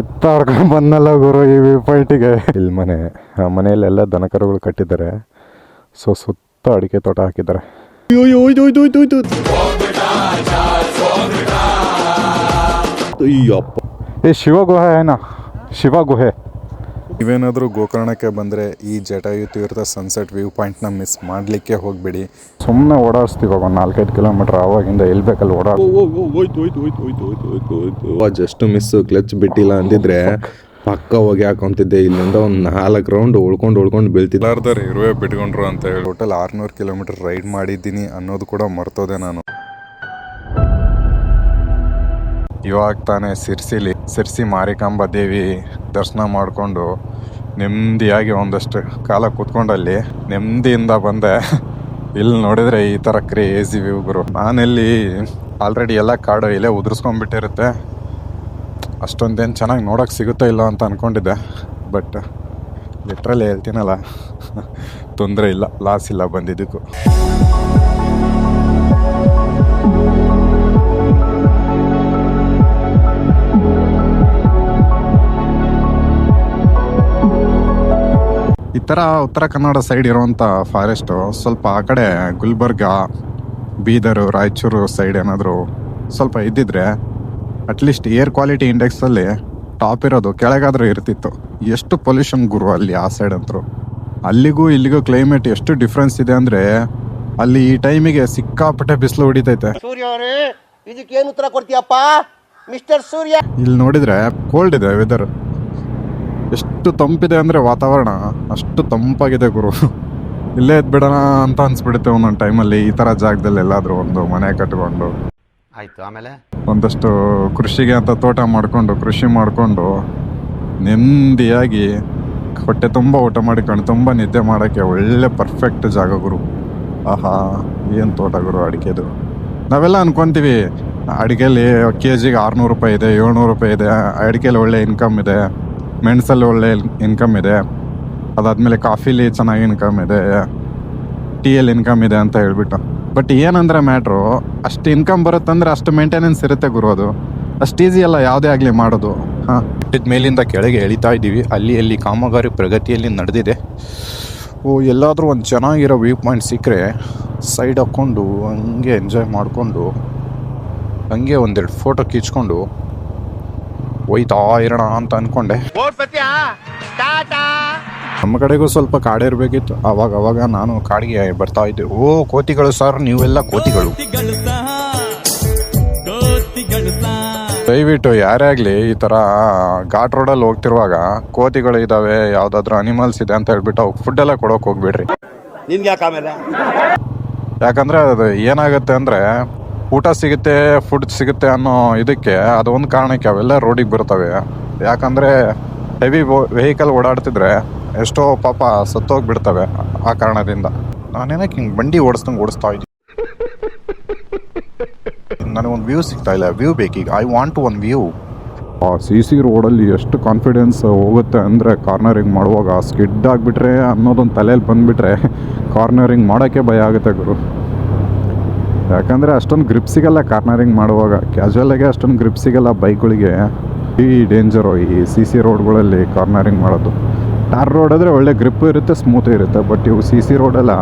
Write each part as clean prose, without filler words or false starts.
ಕಿತ್ತಾಡ್ಕೊಂಡು ಬಂದಲ್ಲ ಗುರು ಈ ವ್ಯೂ ಪಾಯಿಂಟಿಗೆ. ಇಲ್ಲಿ ಮನೆಯಲ್ಲೆಲ್ಲ ದನಕರುಗಳು ಕಟ್ಟಿದ್ದಾರೆ. ಸೊ ಸುತ್ತ ಅಡಿಕೆ ತೋಟ ಹಾಕಿದ್ದಾರೆ. ಈ ಶಿವ ಗುಹೆ. ನೀವೇನಾದರೂ ಗೋಕರ್ಣಕ್ಕೆ ಬಂದರೆ ಈ ಜಟಾಯು ತೀರ್ಥ ಸನ್ಸೆಟ್ ವ್ಯೂ ಪಾಯಿಂಟ್ನ ಮಿಸ್ ಮಾಡಲಿಕ್ಕೆ ಹೋಗ್ಬಿಡಿ. ಸುಮ್ಮನೆ ಓಡಾಡಿಸ್ತೀವಿ ಒಂದು 4-5 ಕಿಲೋಮೀಟ್ರ್. ಆವಾಗಿಂದ ಎಲ್ಲಿ ಬೇಕಲ್ಲಿ ಜಸ್ಟ್ ಮಿಸ್ ಕ್ಲಚ್ ಬಿಟ್ಟಿಲ್ಲ ಅಂದಿದ್ರೆ ಪಕ್ಕ ಹೋಗಿ ಹಾಕೊಂತಿದ್ದೆ. ಇಲ್ಲಿಂದ ಒಂದು 4 ರೌಂಡ್ ಉಳ್ಕೊಂಡು ಬೀಳ್ತಿದ್ದೆ. ಇರುವೆ ಬಿಟ್ಕೊಂಡ್ರು ಅಂತ ಹೇಳಿ ಟೋಟಲ್ 600 ಕಿಲೋಮೀಟರ್ ರೈಡ್ ಮಾಡಿದ್ದೀನಿ ಅನ್ನೋದು ಕೂಡ ಮರ್ತೋದೆ ನಾನು. ಇವಾಗ ತಾನೇ ಸಿರ್ಸಿ ಮಾರಿಕಾಂಬಾ ದೇವಿ ದರ್ಶನ ಮಾಡಿಕೊಂಡು ನೆಮ್ಮದಿಯಾಗಿ ಒಂದಷ್ಟು ಕಾಲ ಕೂತ್ಕೊಂಡಲ್ಲಿ ನೆಮ್ಮದಿಯಿಂದ ಬಂದೆ. ಇಲ್ಲಿ ನೋಡಿದರೆ ಈ ಥರ ಕ್ರೇಜಿ ವ್ಯೂ ಗುರು. ನಾನೆಲ್ಲಿ ಆಲ್ರೆಡಿ ಎಲ್ಲ ಕಾಡು ಇಲ್ಲೇ ಉದುರಿಸ್ಕೊಂಡ್ಬಿಟ್ಟಿರುತ್ತೆ. ಅಷ್ಟೊಂದೇನು ಚೆನ್ನಾಗಿ ನೋಡೋಕೆ ಸಿಗುತ್ತೋ ಇಲ್ಲ ಅಂತ ಅಂದ್ಕೊಂಡಿದ್ದೆ. ಬಟ್ ಲಿಟ್ರಲಿ ಹೇಳ್ತೀನಲ್ಲ, ತೊಂದರೆ ಇಲ್ಲ, ಲಾಸ್ ಇಲ್ಲ ಬಂದಿದ್ದಕ್ಕೂ. ಈ ಥರ ಉತ್ತರ ಕನ್ನಡ ಸೈಡ್ ಇರೋವಂಥ ಫಾರೆಸ್ಟು ಸ್ವಲ್ಪ ಆ ಕಡೆ ಗುಲ್ಬರ್ಗ, ಬೀದರು, ರಾಯಚೂರು ಸೈಡ್ ಏನಾದರೂ ಸ್ವಲ್ಪ ಇದ್ದಿದ್ರೆ ಅಟ್ಲೀಸ್ಟ್ ಏರ್ ಕ್ವಾಲಿಟಿ ಇಂಡೆಕ್ಸಲ್ಲಿ ಟಾಪ್ ಇರೋದು, ಕೆಳಗಾದರೂ ಇರ್ತಿತ್ತು. ಎಷ್ಟು ಪೊಲ್ಯೂಷನ್ ಗುರು ಅಲ್ಲಿ ಆ ಸೈಡ್ ಅಂತರು. ಅಲ್ಲಿಗೂ ಇಲ್ಲಿಗೂ ಕ್ಲೈಮೇಟ್ ಎಷ್ಟು ಡಿಫ್ರೆನ್ಸ್ ಇದೆ ಅಂದರೆ, ಅಲ್ಲಿ ಈ ಟೈಮಿಗೆ ಸಿಕ್ಕಾಪಟ್ಟೆ ಬಿಸಿಲು ಹೊಡಿತೈತೆ. ಇದಕ್ಕೇನು ಉತ್ತರ ಕೊಡ್ತೀಯಪ್ಪ ಮಿಸ್ಟರ್ ಸೂರ್ಯ? ಇಲ್ಲಿ ನೋಡಿದರೆ ಕೋಲ್ಡ್ ಇದೆ ವೆದರ್. ಎಷ್ಟು ತಂಪಿದೆ ಅಂದರೆ ವಾತಾವರಣ ಅಷ್ಟು ತಂಪಾಗಿದೆ ಗುರು. ಇಲ್ಲೇ ಎದ್ಬಿಡೋಣ ಅಂತ ಅನ್ಸ್ಬಿಡುತ್ತೆ ಒಂದೊಂದು ಟೈಮಲ್ಲಿ. ಈ ಥರ ಜಾಗದಲ್ಲಿ ಎಲ್ಲಾದರೂ ಒಂದು ಮನೆ ಕಟ್ಕೊಂಡು ಆಯಿತು, ಆಮೇಲೆ ಒಂದಷ್ಟು ಕೃಷಿಗೆ ಅಂತ ತೋಟ ಮಾಡಿಕೊಂಡು ಕೃಷಿ ಮಾಡಿಕೊಂಡು ನೆಮ್ಮದಿಯಾಗಿ ಹೊಟ್ಟೆ ತುಂಬ ಊಟ ಮಾಡಿ ಕಣ್ಣು ತುಂಬ ನಿದ್ದೆ ಮಾಡೋಕ್ಕೆ ಒಳ್ಳೆ ಪರ್ಫೆಕ್ಟ್ ಜಾಗ ಗುರು. ಆಹಾ, ಏನು ತೋಟ ಗುರು ಅಡಿಕೆದು. ನಾವೆಲ್ಲ ಅನ್ಕೊತೀವಿ ಅಡಿಕೆಯಲ್ಲಿ KGಗೆ 600 ರೂಪಾಯಿ ಇದೆ, 700 ರೂಪಾಯಿ ಇದೆ, ಅಡಿಕೆಯಲ್ಲಿ ಒಳ್ಳೆ ಇನ್ಕಮ್ ಇದೆ, ಮೆಣಸಲ್ಲಿ ಒಳ್ಳೆ ಇನ್ಕಮ್ ಇದೆ, ಅದಾದಮೇಲೆ ಕಾಫಿಲಿ ಚೆನ್ನಾಗಿ ಇನ್ಕಮ್ ಇದೆ, ಟೀಯಲ್ಲಿ ಇನ್ಕಮ್ ಇದೆ ಅಂತ ಹೇಳ್ಬಿಟ್ಟು. ಬಟ್ ಏನಂದರೆ ಮ್ಯಾಟ್ರು, ಅಷ್ಟು ಇನ್ಕಮ್ ಬರುತ್ತಂದರೆ ಅಷ್ಟು ಮೇಂಟೆನೆನ್ಸ್ ಇರುತ್ತೆ ಗುರು. ಅದು ಅಷ್ಟು ಈಸಿ ಅಲ್ಲ ಯಾವುದೇ ಆಗಲಿ ಮಾಡೋದು. ಹಾಂ, ಇಟ್ಟಿದ ಮೇಲಿಂದ ಕೆಳಗೆ ಎಳಿತಾ ಇದ್ದೀವಿ. ಅಲ್ಲಿ ಕಾಮಗಾರಿ ಪ್ರಗತಿಯಲ್ಲಿ ನಡೆದಿದೆ. ಎಲ್ಲಾದರೂ ಒಂದು ಚೆನ್ನಾಗಿರೋ ವ್ಯೂ ಪಾಯಿಂಟ್ ಸಿಕ್ಕರೆ ಸೈಡ್ ಹಾಕ್ಕೊಂಡು ಹಂಗೆ ಎಂಜಾಯ್ ಮಾಡಿಕೊಂಡು ಹಂಗೆ ಒಂದೆರಡು ಫೋಟೋ ಕಿಚ್ಕೊಂಡು ಹೋಯ್ತಾ ಇರೋಣ ಅಂತ ಅಂದ್ಕೊಂಡೆ. ನಮ್ಮ ಕಡೆಗೂ ಸ್ವಲ್ಪ ಕಾಡಿರ್ಬೇಕಿತ್ತು. ಅವಾಗ ನಾನು ಕಾಡಿಗೆ ಬರ್ತಾ ಇದ್ದೆ. ಕೋತಿಗಳು ಸರ್, ನೀವೆಲ್ಲ ಕೋತಿಗಳು. ದಯವಿಟ್ಟು ಯಾರೇ ಆಗಲಿ ಈ ಥರ ಘಾಟ್ ರೋಡಲ್ಲಿ ಹೋಗ್ತಿರುವಾಗ ಕೋತಿಗಳು ಇದ್ದಾವೆ, ಯಾವುದಾದ್ರೂ ಅನಿಮಲ್ಸ್ ಇದೆ ಅಂತ ಹೇಳ್ಬಿಟ್ಟು ಅವ್ಕೆ ಫುಡ್ಡೆಲ್ಲ ಕೊಡೋಕೆ ಹೋಗ್ಬೇಡ್ರಿ. ಯಾಕಂದರೆ ಅದು ಏನಾಗುತ್ತೆ ಅಂದರೆ, ಊಟ ಸಿಗುತ್ತೆ, ಫುಡ್ ಸಿಗುತ್ತೆ ಅನ್ನೋ ಇದಕ್ಕೆ ಅದೊಂದು ಕಾರಣಕ್ಕೆ ಅವೆಲ್ಲ ರೋಡಿಗೆ ಬರ್ತವೆ. ಯಾಕಂದರೆ ಹೆವಿ ವೆಹಿಕಲ್ ಓಡಾಡ್ತಿದ್ರೆ ಎಷ್ಟೋ ಪಾಪ ಸತ್ತೋಗ್ಬಿಡ್ತವೆ ಆ ಕಾರಣದಿಂದ. ನಾನೇನಕ್ಕೆ ಹಿಂಗೆ ಬಂಡಿ ಓಡಿಸ್ತಾ ಇದ್ದೀನಿ. ನನಗೊಂದು ವ್ಯೂ ಸಿಗ್ತಾ ಇಲ್ಲ. ವ್ಯೂ ಬೇಕೀಗ. I want one view. CC ರೋಡಲ್ಲಿ ಎಷ್ಟು ಕಾನ್ಫಿಡೆನ್ಸ್ ಹೋಗುತ್ತೆ ಅಂದರೆ, ಕಾರ್ನರಿಂಗ್ ಮಾಡುವಾಗ ಸ್ಕಿಡ್ ಆಗಿಬಿಟ್ರೆ ಅನ್ನೋದೊಂದು ತಲೆಯಲ್ಲಿ ಬಂದುಬಿಟ್ರೆ ಕಾರ್ನರಿಂಗ್ ಮಾಡೋಕ್ಕೆ ಭಯ ಆಗುತ್ತೆ ಗುರು. ಯಾಕಂದರೆ ಅಷ್ಟೊಂದು ಗ್ರಿಪ್ ಸಿಗಲ್ಲ ಕಾರ್ನರಿಂಗ್ ಮಾಡುವಾಗ. ಕ್ಯಾಶುವಲಾಗೆ ಅಷ್ಟೊಂದು ಗ್ರಿಪ್ ಸಿಗಲ್ಲ ಬೈಕ್ಗಳಿಗೆ. ಈ ಡೇಂಜರು ಈ CC ರೋಡ್ಗಳಲ್ಲಿ ಕಾರ್ನರಿಂಗ್ ಮಾಡೋದು. ಟಾರ್ ರೋಡ್ ಆದರೆ ಒಳ್ಳೆ ಗ್ರಿಪ್ಪು ಇರುತ್ತೆ, ಸ್ಮೂತ್ ಇರುತ್ತೆ. ಬಟ್ ಇವು CC ರೋಡೆಲ್ಲ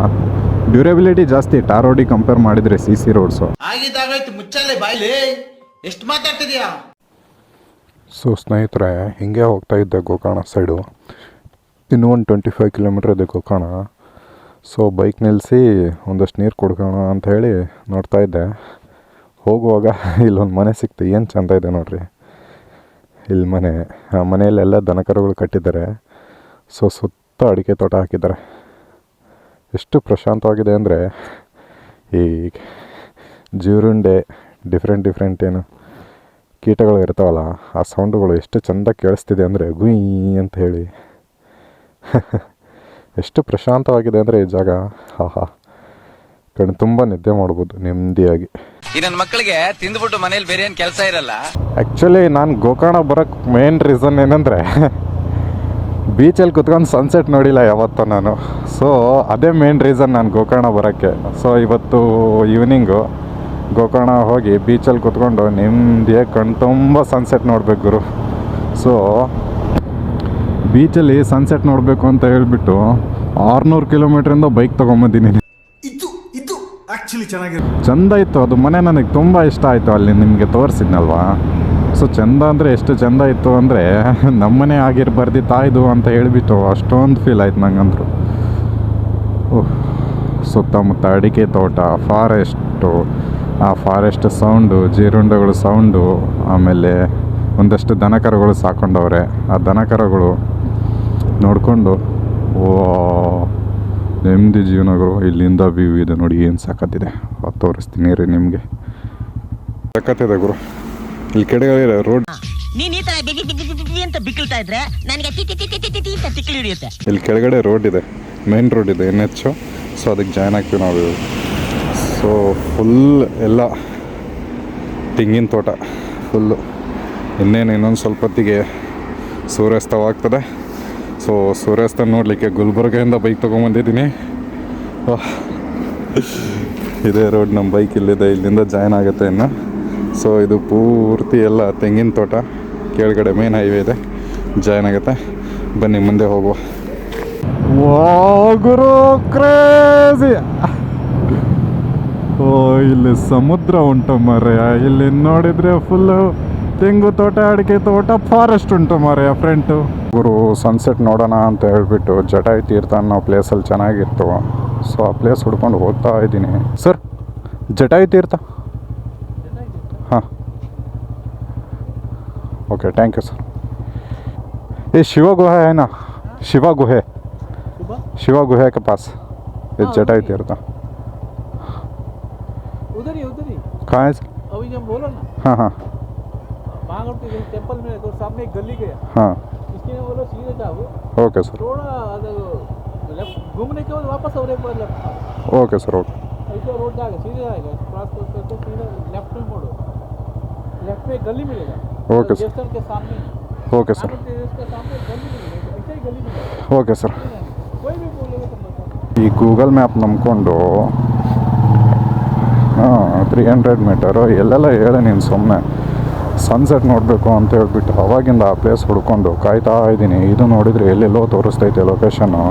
ಡ್ಯೂರಬಿಲಿಟಿ ಜಾಸ್ತಿ ಟಾರ್ ರೋಡಿಗೆ ಕಂಪೇರ್ ಮಾಡಿದರೆ CC ರೋಡ್ಸು. ಎಷ್ಟು ಮಾತಾಡ್ತಿದ್ಯಾ? ಸೊ ಸ್ನೇಹಿತರೆ, ಹಿಂಗೆ ಹೋಗ್ತಾ ಇದ್ದೆ ಗೋಕರ್ಣ ಸೈಡು. ಇನ್ನೂ ಒಂದು 25 ಕಿಲೋಮೀಟ್ರ್ ಇದೆ ಗೋಕರ್ಣ. ಸೊ ಬೈಕ್ ನಿಲ್ಲಿಸಿ ಒಂದಷ್ಟು ನೀರು ಕುಡ್ಕೋಣ ಅಂತ ಹೇಳಿ ನೋಡ್ತಾ ಇದ್ದೆ. ಹೋಗುವಾಗ ಇಲ್ಲೊಂದು ಮನೆ ಸಿಕ್ತು. ಏನು ಚೆಂದ ಇದೆ ನೋಡ್ರಿ. ಇಲ್ಲಿ ಮನೆಯಲ್ಲೆಲ್ಲ ದನಕರುಗಳು ಕಟ್ಟಿದ್ದಾರೆ. ಸೊ ಸುತ್ತ ಅಡಿಕೆ ತೋಟ ಹಾಕಿದ್ದಾರೆ. ಎಷ್ಟು ಪ್ರಶಾಂತವಾಗಿದೆ ಅಂದರೆ, ಈ ಜೀರುಂಡೆ ಡಿಫ್ರೆಂಟ್ ಏನು ಕೀಟಗಳು ಇರ್ತಾವಲ್ಲ, ಆ ಸೌಂಡುಗಳು ಎಷ್ಟು ಚೆಂದ ಕೇಳಿಸ್ತಿದೆ ಅಂದರೆ, ಗುಯ್ ಅಂತ ಹೇಳಿ. ಎಷ್ಟು ಪ್ರಶಾಂತವಾಗಿದೆ ಅಂದರೆ ಈ ಜಾಗ. ಆಹಾ, ಕಣ್ಣು ತುಂಬ ನಿದ್ದೆ ಮಾಡ್ಬೋದು ನೆಮ್ಮದಿಯಾಗಿ. ನನ್ನ ಮಕ್ಕಳಿಗೆ ತಿಂದ್ಬಿಟ್ಟು ಮನೇಲಿ ಬೇರೆ ಏನು ಕೆಲಸ ಇರಲ್ಲ. ಆ್ಯಕ್ಚುಲಿ ನಾನು ಗೋಕರ್ಣ ಬರೋಕ್ಕೆ ಮೇನ್ ರೀಸನ್ ಏನಂದರೆ, ಬೀಚಲ್ಲಿ ಕುತ್ಕೊಂಡು ಸನ್ಸೆಟ್ ನೋಡಿಲ್ಲ ಯಾವತ್ತೂ ನಾನು. ಸೊ ಅದೇ ಮೇನ್ ರೀಸನ್ ನಾನು ಗೋಕರ್ಣ ಬರೋಕ್ಕೆ. ಸೊ ಇವತ್ತು ಈವ್ನಿಂಗು ಗೋಕರ್ಣ ಹೋಗಿ ಬೀಚಲ್ಲಿ ಕುತ್ಕೊಂಡು ನೆಮ್ಮದಿಯಾಗಿ ಕಣ್ಣು ತುಂಬ ಸನ್ಸೆಟ್ ನೋಡ್ಬೇಕು ಗುರು. ಸೊ ಬೀಚಲ್ಲಿ ಸನ್ಸೆಟ್ ನೋಡಬೇಕು ಅಂತ ಹೇಳ್ಬಿಟ್ಟು 600 ಕಿಲೋಮೀಟ್ರಿಂದ ಬೈಕ್ ತೊಗೊಂಬಂದಿನಿ. ಇದು ಆಕ್ಚುಲಿ ಚೆನ್ನಾಗಿದೆ, ಚೆಂದ ಇತ್ತು ಅದು ಮನೆ, ನನಗೆ ತುಂಬ ಇಷ್ಟ ಆಯಿತು. ಅಲ್ಲಿ ನಿಮಗೆ ತೋರಿಸಿದ್ನಲ್ವಾ. ಸೊ ಚೆಂದ ಅಂದರೆ ಎಷ್ಟು ಚೆಂದ ಇತ್ತು ಅಂದರೆ ನಮ್ಮನೆ ಆಗಿರ್ಬಾರ್ದಿತ್ತಾ ಇದು ಅಂತ ಹೇಳಿಬಿಟ್ಟು ಅಷ್ಟೊಂದು ಫೀಲ್ ಆಯ್ತು ನಂಗಂತೂ. ಓಹ್, ಸುತ್ತಮುತ್ತ ಅಡಿಕೆ ತೋಟ, ಫಾರೆಸ್ಟು, ಆ ಫಾರೆಸ್ಟ್ ಸೌಂಡು, ಜೀರುಂಡೆಗಳು ಸೌಂಡು, ಆಮೇಲೆ ಒಂದಷ್ಟು ದನಕರುಗಳು ಸಾಕೊಂಡವ್ರೆ. ಆ ದನಕರುಗಳು ನೋಡಿಕೊಂಡು ಓ ನೆಮ್ಮದಿ ಜೀವನಗಳು. ಇಲ್ಲಿಂದ ವ್ಯೂ ಇದೆ ನೋಡಿ, ಏನು ಸಾಕತ್ತಿದೆ. ತೋರಿಸ್ತೀನಿ ರೀ ನಿಮಗೆ. ಸಾಕತ್ತಿದೆ ಗುರು. ಇಲ್ಲಿ ಕೆಳಗಡೆ ರೋಡ್, ನೀನ್ ಈ ತರ ಬಿಗಿ ಬಿಗಿ ಬಿಗಿ ಅಂತ ಬಿಕ್ಕಳ್ತಾ ಇದ್ರೆ ನನಗೆ T T T T T T ಅಂತ ತಿಕ್ಕಲು ಹಿಡಿಯುತ್ತೆ. ಇಲ್ಲಿ ಕೆಳಗಡೆ ರೋಡ್ ಇದೆ, ಮೇನ್ ರೋಡ್ ಇದೆ, NH. ಸೊ ಅದಕ್ಕೆ ಜಾಯ್ನ್ ಆಗ್ತೀವಿ ನಾವು. ಸೊ ಫುಲ್ ಎಲ್ಲ ತೆಂಗಿನ ತೋಟ ಫುಲ್ಲು. ಇನ್ನೊಂದು ಸ್ವಲ್ಪ ಹೊತ್ತಿಗೆ ಸೂರ್ಯಾಸ್ತವಾಗ್ತದೆ. ಸೊ ಸೂರ್ಯಾಸ್ತ ನೋಡಲಿಕ್ಕೆ ಗುಲ್ಬರ್ಗದಿಂದ ಬೈಕ್ ತೊಗೊಂಬಂದಿದ್ದೀನಿ. ಇದೇ ರೋಡ್, ನಮ್ಮ ಬೈಕ್ ಇಲ್ಲಿದೆ, ಇಲ್ಲಿಂದ ಜಾಯ್ನ್ ಆಗುತ್ತೆ ಇನ್ನು. ಸೊ ಇದು ಪೂರ್ತಿ ಎಲ್ಲ ತೆಂಗಿನ ತೋಟ, ಕೆಳಗಡೆ ಮೇನ್ ಹೈವೇ ಇದೆ, ಜಾಯ್ನ್ ಆಗುತ್ತೆ. ಬನ್ನಿ ಮುಂದೆ ಹೋಗುವ. ವಾ ಗುರು ಕ್ರೇಜಿ. ಓ ಇಲ್ಲಿ ಸಮುದ್ರ ಉಂಟು ಮರೆಯ. ಇಲ್ಲಿ ನೋಡಿದರೆ ಫುಲ್ಲು ತೆಂಗು ತೋಟ, ಅಡಿಕೆ ತೋಟ, ಫಾರೆಸ್ಟ್ ಉಂಟು ಮರೆಯ ಫ್ರಂಟು. ಗುರು ಸನ್ಸೆಟ್ ನೋಡೋಣ ಅಂತ ಹೇಳ್ಬಿಟ್ಟು ಜಟಾಯು ತೀರ್ಥ ಅನ್ನೋ ಪ್ಲೇಸಲ್ಲಿ ಚೆನ್ನಾಗಿತ್ತು. ಸೊ ಆ ಪ್ಲೇಸ್ ಹುಡ್ಕೊಂಡು ಹೋಗ್ತಾ ಇದ್ದೀನಿ. ಸರ್ ಜಟಾಯು ತೀರ್ಥ? ಹಾಂ, ओके थैंक यू सर. ये शिवा गुहा है ना, शिवा गुहे, शिवा गुहे के पास ये जटायु तीर्थ. उधर ही कहाँ है सर? अभी जब बोलो ना, हाँ हाँ महागढ़ के टेंपल में तो सामने एक गली गया, हाँ इसके में बोलो सीधे जाओ, ओके सर, थोड़ा लेफ्ट घूमने के बाद वापस और एक बार लेफ्ट, ओके सर, ओके. ऐसे रोड जाएगा, सीधे जाएगा, क्रॉस करके सीधे लेफ्ट में मोड़ो, लेफ्ट में एक गली मिलेगा. ओके सर, गेस्टन के सामने, ओके सर, महागढ़ टेरेस के सामने एक गली मिलेगा, ऐसे ही गली मिलेगा. Okay sir. कोई भी बोलेगा तो बताओ. ಈ ಗೂಗಲ್ ಮ್ಯಾಪ್ ನಂಬ್ಕೊಂಡು 300 ಮೀಟರು ಎಲ್ಲೆಲ್ಲ ಹೇಳಿ ನೀನು ಸುಮ್ಮನೆ ಸನ್ಸೆಟ್ ನೋಡಬೇಕು ಅಂತ ಹೇಳ್ಬಿಟ್ಟು ಅವಾಗಿಂದ ಆ ಪ್ಲೇಸ್ ಹುಡ್ಕೊಂಡು ಕಾಯ್ತಾ ಇದ್ದೀನಿ. ಇದು ನೋಡಿದರೆ ಎಲ್ಲೆಲ್ಲೋ ತೋರಿಸ್ತೈತೆ ಲೊಕೇಶನ್ನು.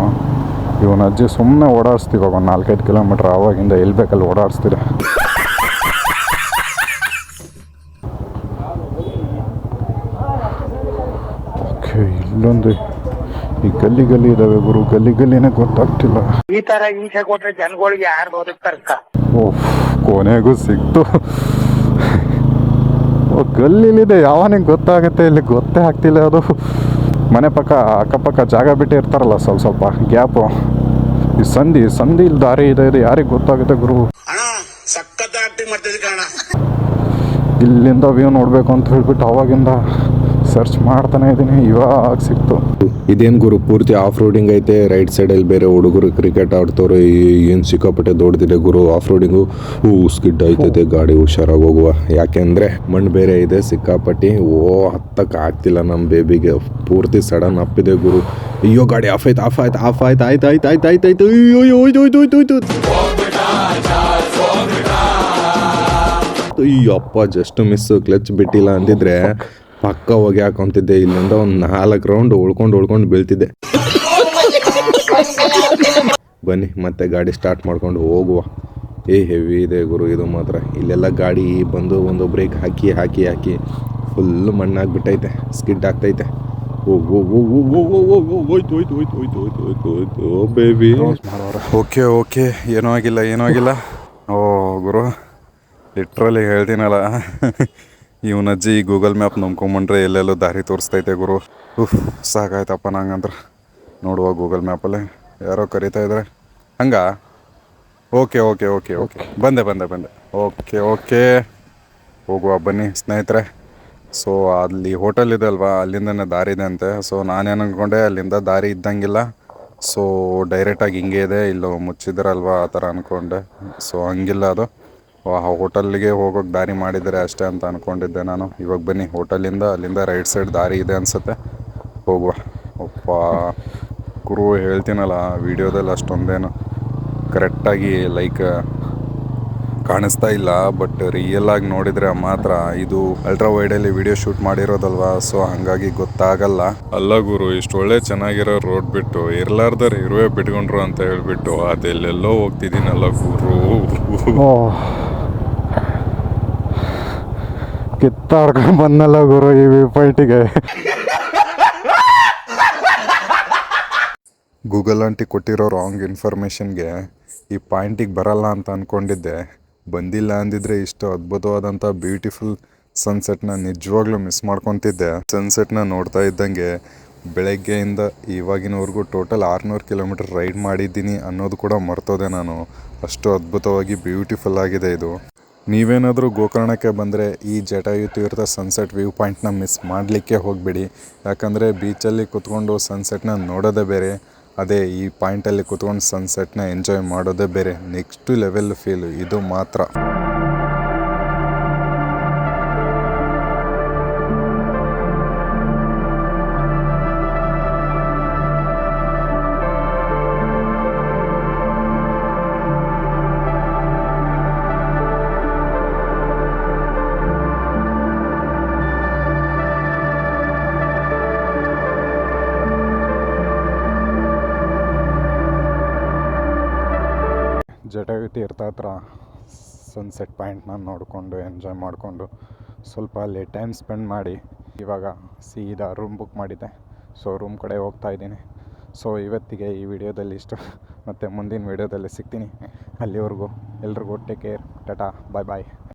ಇವನ ಅಜ್ಜಿ ಸುಮ್ಮನೆ ಓಡಾಡಿಸ್ತೀವಿ ಒಂದು 4-5 ಕಿಲೋಮೀಟ್ರ್, ಆವಾಗಿಂದ ಎಲ್ಲಿ ಬೇಕಲ್ಲಿ ಓಡಾಡಿಸ್ತಿದೆ. ಓಕೆ, ಇಲ್ಲೊಂದು ಈ ಗಲ್ಲಿ ಇದ್ದಾವೆ ಗುರು, ಗಲ್ಲಿನೇ ಗೊತ್ತಾಗ್ತಿಲ್ಲ. ಈ ತರ ಹಿಂಸೆ ಕೊಟ್ರೆ ಜನಗಳಿಗೆ ಯಾರು ಬದುಕ್ತಾರಕ್ಕ? ಓಹ್, ಕೊನೆಗೂ ಸಿಕ್ತು. ಓ ಗಲ್ಲಿಲಿದೆ, ಯಾವನಿಗೆ ಗೊತ್ತಾಗುತ್ತೆ, ಇಲ್ಲಿ ಗೊತ್ತೇ ಆಗ್ತಿಲ್ಲ. ಅದು ಮನೆ ಪಕ್ಕ ಅಕ್ಕಪಕ್ಕ ಜಾಗ ಬಿಟ್ಟಿರ್ತಾರಲ್ಲ ಸ್ವಲ್ಪ ಗ್ಯಾಪು, ಈ ಸಂಧಿ ಇಲ್ಲಿ ದಾರಿ ಇದೆ, ಯಾರಿಗೆ ಗೊತ್ತಾಗುತ್ತೆ ಗುರು. ಸಖತ್ ಆಕ್ಟಿಂಗ್ ಮಾಡ್ತಿದ್ದೆ ಕಾರಣ. ಇಲ್ಲಿಂದ ವ್ಯೂ ನೋಡಬೇಕು ಅಂತ ಹೇಳ್ಬಿಟ್ಟು ಅವಾಗಿಂದ ಸರ್ಚ್ ಮಾಡ್ತಾನೆ ಇದ್ದೀನಿ, ಇವಾಗ ಸಿಕ್ತು. ಇದೇನು ಗುರು ಪೂರ್ತಿ ಆಫ್ ರೋಡಿಂಗ್ ಐತೆ. ರೈಟ್ ಸೈಡಲ್ಲಿ ಬೇರೆ ಹುಡುಗರು ಕ್ರಿಕೆಟ್ ಆಡ್ತವ್ರೆ. ಏನು ಸಿಕ್ಕಾಪಟ್ಟೆ ದೊಡ್ಡದಿದೆ ಗುರು ಆಫ್ ರೋಡಿಂಗು. ಸ್ಕಿಡ್ ಆಯ್ತೈತೆ ಗಾಡಿ, ಹುಷಾರಾಗಿ ಹೋಗುವ. ಯಾಕೆಂದರೆ ಮಣ್ಣು ಬೇರೆ ಇದೆ ಸಿಕ್ಕಾಪಟ್ಟಿ. ಹತ್ತಕ್ಕೆ ಆಗ್ತಿಲ್ಲ ನಮ್ಮ ಬೇಬಿಗೆ. ಪೂರ್ತಿ ಸಡನ್ ಅಪ್ಪಿದೆ ಗುರು. ಅಯ್ಯೋ ಗಾಡಿ ಆಫ್ ಆಯ್ತು. ಅಯ್ಯೋ ಅಪ್ಪ ಜಸ್ಟ್ ಮಿಸ್. ಕ್ಲಚ್ ಬಿಟ್ಟಿಲ್ಲ ಅಂದಿದ್ರೆ ಪಕ್ಕ ಹೋಗಿ ಹಾಕೊಂತಿದ್ದೆ. ಇಲ್ಲಿಂದ ಒಂದು 4 ರೌಂಡ್ ಉಳ್ಕೊಂಡು ಬೀಳ್ತಿದ್ದೆ. ಬನ್ನಿ ಮತ್ತೆ ಗಾಡಿ ಸ್ಟಾರ್ಟ್ ಮಾಡ್ಕೊಂಡು ಹೋಗುವ. ಹೆವಿ ಇದೆ ಗುರು ಇದು ಮಾತ್ರ. ಇಲ್ಲೆಲ್ಲ ಗಾಡಿ ಬಂದು ಒಂದು ಬ್ರೇಕ್ ಹಾಕಿ ಫುಲ್ಲು ಮಣ್ಣಾಗ್ಬಿಟ್ಟೈತೆ, ಸ್ಕಿಡ್ ಆಗ್ತೈತೆ. ಹೋಯ್ತು ಬೇಬಿ. ಓಕೆ ಏನೂ ಆಗಿಲ್ಲ. ಓ ಗುರು, ಲಿಟ್ರಲಿ ಹೇಳ್ತೀನಲ್ಲ, ಇವನಜ್ಜಿ ಗೂಗಲ್ ಮ್ಯಾಪ್ ನಂಬ್ಕೊಂಬಂಡ್ರೆ ಎಲ್ಲೆಲ್ಲೋ ದಾರಿ ತೋರಿಸ್ತೈತೆ ಗುರು. ಸಾಕಾಯ್ತಪ್ಪ ನಂಗಂದ್ರೆ. ನೋಡುವ ಗೂಗಲ್ ಮ್ಯಾಪಲ್ಲಿ ಯಾರೋ ಕರೀತಾ ಇದ್ದಾರೆ ಹಂಗ. ಓಕೆ ಬಂದೆ. ಓಕೆ ಹೋಗುವ ಬನ್ನಿ ಸ್ನೇಹಿತರೆ. ಸೊ ಅಲ್ಲಿ ಹೋಟೆಲ್ ಇದೆ ಅಲ್ವಾ, ಅಲ್ಲಿಂದನೇ ದಾರಿ ಇದೆ ಅಂತೆ. ಸೊ ನಾನೇನು ಅಂದ್ಕೊಂಡೆ ಅಲ್ಲಿಂದ ದಾರಿ ಇದ್ದಂಗಿಲ್ಲ. ಸೊ ಡೈರೆಕ್ಟಾಗಿ ಹಿಂಗೆ ಇದೆ, ಇಲ್ಲೋ ಮುಚ್ಚಿದ್ರಲ್ವ ಆ ಥರ ಅಂದ್ಕೊಂಡೆ. ಸೊ ಹಂಗಿಲ್ಲ, ಅದು ಹೋಟೆಲ್ಗೆ ಹೋಗೋಕ್ಕೆ ದಾರಿ ಮಾಡಿದರೆ ಅಷ್ಟೇ ಅಂತ ಅಂದ್ಕೊಂಡಿದ್ದೆ ನಾನು. ಇವಾಗ ಬನ್ನಿ ಹೋಟೆಲಿಂದ ಅಲ್ಲಿಂದ ರೈಟ್ ಸೈಡ್ ದಾರಿ ಇದೆ ಅನಿಸುತ್ತೆ, ಹೋಗುವ. ಅಪ್ಪ ಗುರು ಹೇಳ್ತೀನಲ್ಲ, ವೀಡಿಯೋದಲ್ಲಿ ಅಷ್ಟೊಂದೇನು ಕರೆಕ್ಟಾಗಿ ಕಾಣಿಸ್ತಾ ಇಲ್ಲ, ಬಟ್ ರಿಯಲ್ ಆಗಿ ನೋಡಿದ್ರೆ ಮಾತ್ರ ಇದು ಅಲ್ಟ್ರಾ ವೈಡಲ್ಲಿ ವಿಡಿಯೋ ಶೂಟ್ ಮಾಡಿರೋದಲ್ವಾ, ಸೊ ಹಂಗಾಗಿ ಗೊತ್ತಾಗಲ್ಲ. ಅಲ್ಲ ಗುರು, ಇಷ್ಟು ಒಳ್ಳೆ ಚೆನ್ನಾಗಿರೋ ರೋಡ್ ಬಿಟ್ಟು ಇರ್ಲಾರ್ದಾರೆ ಇರುವೆ ಬಿಟ್ಕೊಂಡ್ರು ಅಂತ ಹೇಳ್ಬಿಟ್ಟು ಅದೆಲ್ಲೆಲ್ಲೋ ಹೋಗ್ತಿದ್ದೀನಲ್ಲ ಗುರು. ಕಿತ್ತಾಡ್ಕೊಂಡು ಬಂದಲ್ಲ ಗುರು ಈ ವ್ಯೂ ಪಾಯಿಂಟಿಗೆ. ಗೂಗಲ್ ಆಂಟಿ ಕೊಟ್ಟಿರೋ ರಾಂಗ್ ಇನ್ಫಾರ್ಮೇಷನ್ಗೆ ಈ ಪಾಯಿಂಟಿಗೆ ಬರಲ್ಲ ಅಂತ ಅಂದ್ಕೊಂಡಿದ್ದೆ. ಬಂದಿಲ್ಲ ಅಂದಿದ್ರೆ ಇಷ್ಟು ಅದ್ಭುತವಾದಂಥ ಬ್ಯೂಟಿಫುಲ್ ಸನ್ಸೆಟ್ನ ನಿಜವಾಗ್ಲೂ ಮಿಸ್ ಮಾಡ್ಕೊತಿದ್ದೆ. ಸನ್ಸೆಟ್ನ ನೋಡ್ತಾ ಇದ್ದಂಗೆ ಬೆಳಗ್ಗೆಯಿಂದ ಇವಾಗಿನವರೆಗೂ ಟೋಟಲ್ 600 ಕಿಲೋಮೀಟರ್ ರೈಡ್ ಮಾಡಿದ್ದೀನಿ ಅನ್ನೋದು ಕೂಡ ಮರ್ತೋದೆ ನಾನು. ಅಷ್ಟು ಅದ್ಭುತವಾಗಿ ಬ್ಯೂಟಿಫುಲ್ ಆಗಿದೆ ಇದು. ನೀವೇನಾದರೂ ಗೋಕರ್ಣಕ್ಕೆ ಬಂದರೆ ಈ ಜಟಾಯುತೀರ್ಥ ಸನ್ಸೆಟ್ ವ್ಯೂ ಪಾಯಿಂಟ್ನ ಮಿಸ್ ಮಾಡಲಿಕ್ಕೆ ಹೋಗಬೇಡಿ. ಯಾಕಂದರೆ ಬೀಚಲ್ಲಿ ಕುತ್ಕೊಂಡು ಸನ್ಸೆಟ್ನ ನೋಡೋದೇ ಬೇರೆ, ಅದೇ ಈ ಪಾಯಿಂಟಲ್ಲಿ ಕುತ್ಕೊಂಡು ಸನ್ಸೆಟ್ನ ಎಂಜಾಯ್ ಮಾಡೋದೇ ಬೇರೆ. ನೆಕ್ಸ್ಟ್ ಲೆವೆಲ್ ಫೀಲು ಇದು ಮಾತ್ರ. ಜಟಾಯುತೀರ್ಥ ಹತ್ರ ಸನ್ಸೆಟ್ ಪಾಯಿಂಟ್ನ ನೋಡಿಕೊಂಡು ಎಂಜಾಯ್ ಮಾಡಿಕೊಂಡು ಸ್ವಲ್ಪ ಅಲ್ಲಿ ಟೈಮ್ ಸ್ಪೆಂಡ್ ಮಾಡಿ ಇವಾಗ ಸೀದಾ ರೂಮ್ ಬುಕ್ ಮಾಡಿದ್ದೆ. ಸೊ ರೂಮ್ ಕಡೆ ಹೋಗ್ತಾ ಇದ್ದೀನಿ. ಸೊ ಇವತ್ತಿಗೆ ಈ ವಿಡಿಯೋದಲ್ಲಿ ಇಷ್ಟು, ಮತ್ತು ಮುಂದಿನ ವಿಡಿಯೋದಲ್ಲಿ ಸಿಗ್ತೀನಿ. ಅಲ್ಲಿವರೆಗೂ ಎಲ್ರಿಗೂ ಟೇಕ್ ಕೇರ್, ಟಾಟಾ, ಬಾಯ್ ಬಾಯ್.